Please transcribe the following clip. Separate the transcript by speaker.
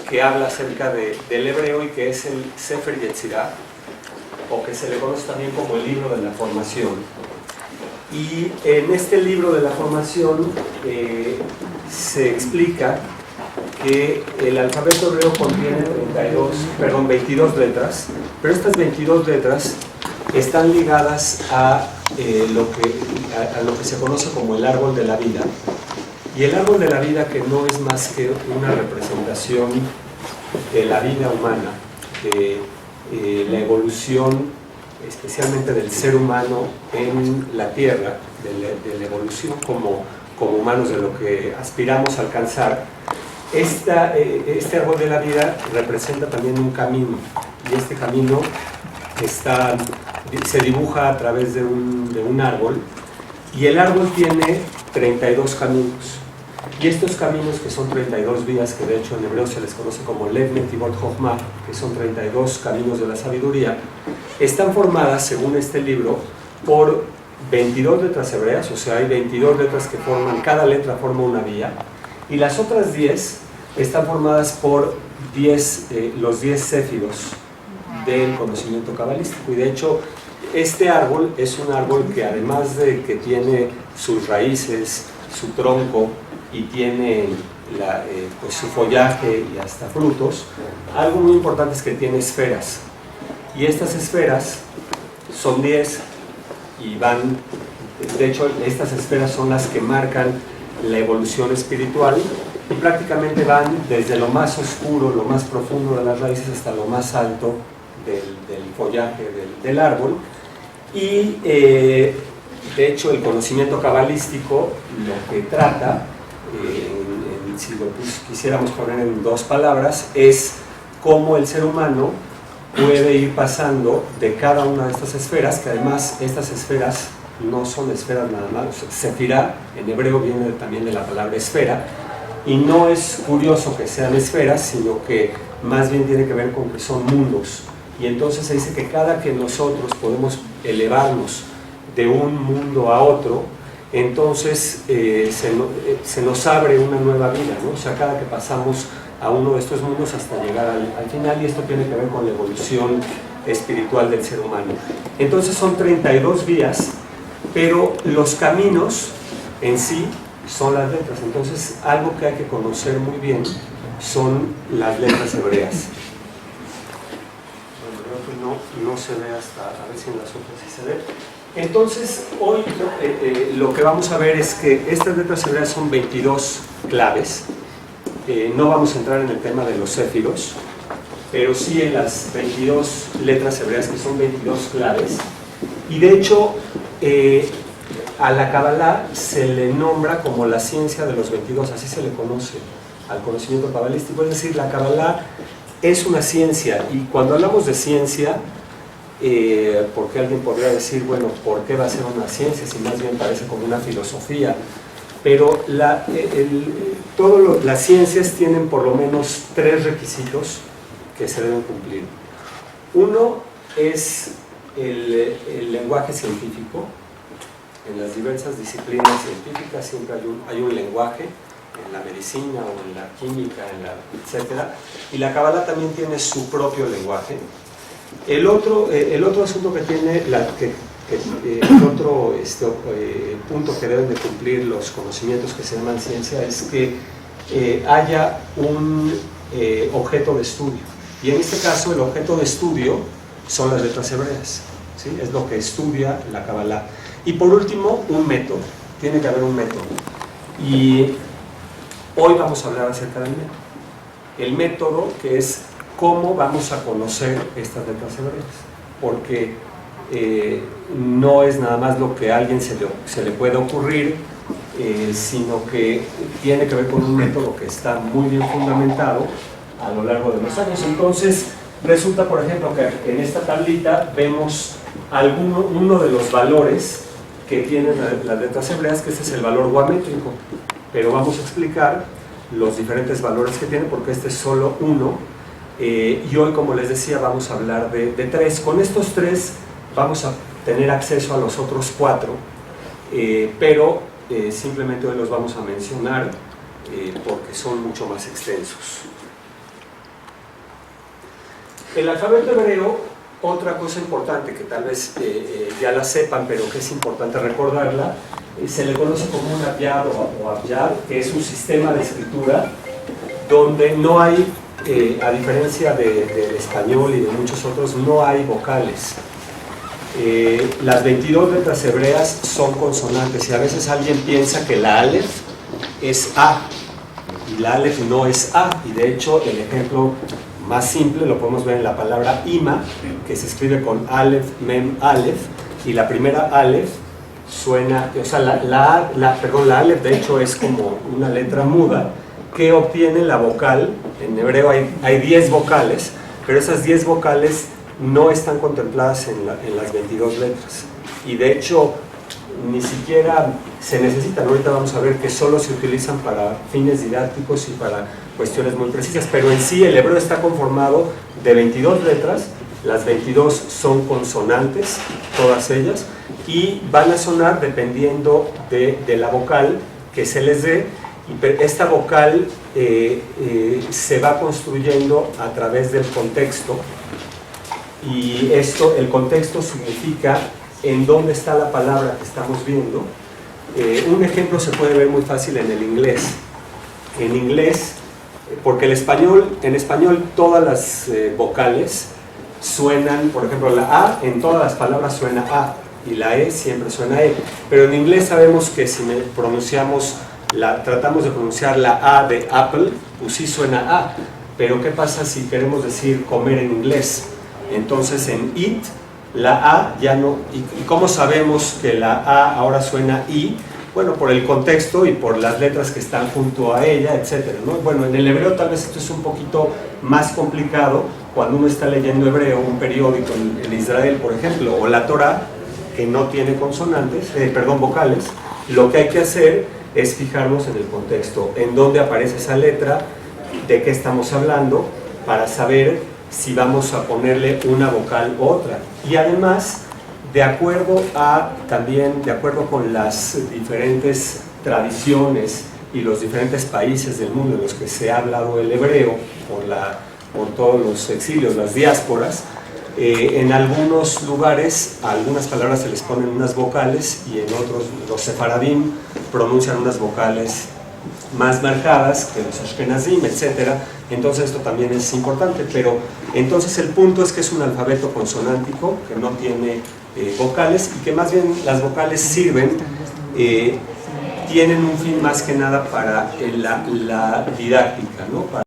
Speaker 1: que habla acerca del hebreo y que es el Sefer Yetzirah, o que se le conoce también como el libro de la formación. Y en este libro de la formación se explica que el alfabeto hebreo contiene 22 letras, pero estas 22 letras están ligadas a lo que se conoce como el árbol de la vida. Y el árbol de la vida, que no es más que una representación de la vida humana, de la evolución, especialmente del ser humano en la Tierra, de la evolución como humanos, de lo que aspiramos a alcanzar. Este árbol de la vida representa también un camino, y este camino se dibuja a través de un árbol, y el árbol tiene 32 caminos. Y estos caminos, que son 32 vías, que de hecho en hebreo se les conoce como Lev Netivot Chokhmah, que son 32 caminos de la sabiduría, están formadas, según este libro, por 22 letras hebreas, o sea, hay 22 letras que cada letra forma una vía, y las otras 10 están formadas por los 10 céfiros del conocimiento cabalístico. Y de hecho, este árbol es un árbol que, además de que tiene sus raíces, su tronco, y tiene pues su follaje y hasta frutos, algo muy importante es que tiene esferas. Y estas esferas son 10 y de hecho estas esferas son las que marcan la evolución espiritual, y prácticamente van desde lo más oscuro, lo más profundo de las raíces, hasta lo más alto del follaje del árbol. Y de hecho el conocimiento cabalístico lo que trata, si lo quisiéramos poner en 2 palabras, es cómo el ser humano puede ir pasando de cada una de estas esferas, que además estas esferas no son esferas nada más. Sefirá en hebreo viene también de la palabra esfera, y no es curioso que sean esferas, sino que más bien tiene que ver con que son mundos. Y entonces se dice que cada que nosotros podemos elevarnos de un mundo a otro, entonces se nos abre una nueva vida, ¿no? O sea, cada que pasamos a uno de estos mundos hasta llegar al final, y esto tiene que ver con la evolución espiritual del ser humano. Entonces son 32 vías, pero los caminos en sí son las letras. Entonces, algo que hay que conocer muy bien son las letras hebreas. Bueno, creo que no se ve hasta, a ver si en las otras sí se ve. Entonces, hoy lo que vamos a ver es que estas letras hebreas son 22 claves. No vamos a entrar en el tema de los céfiros, pero sí en las 22 letras hebreas, que son 22 claves. Y de hecho, a la Kabbalah se le nombra como la ciencia de los 22, así se le conoce al conocimiento cabalístico. Es decir, la Kabbalah es una ciencia, y cuando hablamos de ciencia, porque alguien podría decir, bueno, ¿por qué va a ser una ciencia si más bien parece como una filosofía? Pero las ciencias tienen por lo menos 3 requisitos que se deben cumplir. Uno es el lenguaje científico. En las diversas disciplinas científicas siempre hay un lenguaje, en la medicina o en la química, etc. Y la Kabbalah también tiene su propio lenguaje. El otro asunto que tiene, el otro punto que deben de cumplir los conocimientos que se llaman ciencia, es que haya un objeto de estudio. Y en este caso el objeto de estudio son las letras hebreas, ¿sí? Es lo que estudia la Kabbalah. Y por último, un método. Tiene que haber un método. Y hoy vamos a hablar acerca del método. El método, que es cómo vamos a conocer estas letras hebreas. Porque no es nada más lo que a alguien se le puede ocurrir, sino que tiene que ver con un método que está muy bien fundamentado a lo largo de los años. Entonces, resulta, por ejemplo, que en esta tablita vemos uno de los valores que tienen las letras hebreas, que este es el valor guamétrico, pero vamos a explicar los diferentes valores que tiene, porque este es solo uno, y hoy, como les decía, vamos a hablar de 3. Con estos 3 vamos a tener acceso a los otros 4, pero simplemente hoy los vamos a mencionar porque son mucho más extensos. El alfabeto hebreo, otra cosa importante que tal vez ya la sepan, pero que es importante recordarla, se le conoce como un abyad o abyad, que es un sistema de escritura donde no hay, a diferencia del español y de muchos otros, no hay vocales. Las 22 letras hebreas son consonantes y a veces alguien piensa que la Aleph es A y la Aleph no es A, y de hecho el ejemplo más simple lo podemos ver en la palabra ima, que se escribe con Aleph, Mem, Aleph, y la primera Aleph suena, o sea, la Aleph de hecho es como una letra muda que obtiene la vocal. En hebreo hay 10 vocales, pero esas 10 vocales no están contempladas en las 22 letras, y de hecho ni siquiera se necesitan. Ahorita vamos a ver que solo se utilizan para fines didácticos y para cuestiones muy precisas, pero en sí el hebreo está conformado de 22 letras, las 22 son consonantes, todas ellas, y van a sonar dependiendo de la vocal que se les dé, y esta vocal se va construyendo a través del contexto, y el contexto significa en dónde está la palabra que estamos viendo. Un ejemplo se puede ver muy fácil en el inglés. En inglés, porque en español todas las vocales suenan, por ejemplo la A en todas las palabras suena A y la E siempre suena E, pero en inglés sabemos que si tratamos de pronunciar la A de Apple, pues sí suena A, pero ¿qué pasa si queremos decir comer en inglés? Entonces en eat la A ya no, ¿y cómo sabemos que la A ahora suena I? Bueno, por el contexto y por las letras que están junto a ella, etcétera, ¿no? Bueno, en el hebreo tal vez esto es un poquito más complicado cuando uno está leyendo hebreo, un periódico en Israel, por ejemplo, o la Torah, que no tiene vocales. Lo que hay que hacer es fijarnos en el contexto, en dónde aparece esa letra, de qué estamos hablando, para saber si vamos a ponerle una vocal u otra. Y además, de acuerdo con las diferentes tradiciones y los diferentes países del mundo en los que se ha hablado el hebreo, por todos los exilios, las diásporas, en algunos lugares a algunas palabras se les ponen unas vocales y en otros, los sefaradim pronuncian unas vocales más marcadas que los ashkenazim, etc. Entonces esto también es importante, pero entonces el punto es que es un alfabeto consonántico que no tiene vocales, y que más bien las vocales tienen un fin más que nada para la didáctica, ¿no?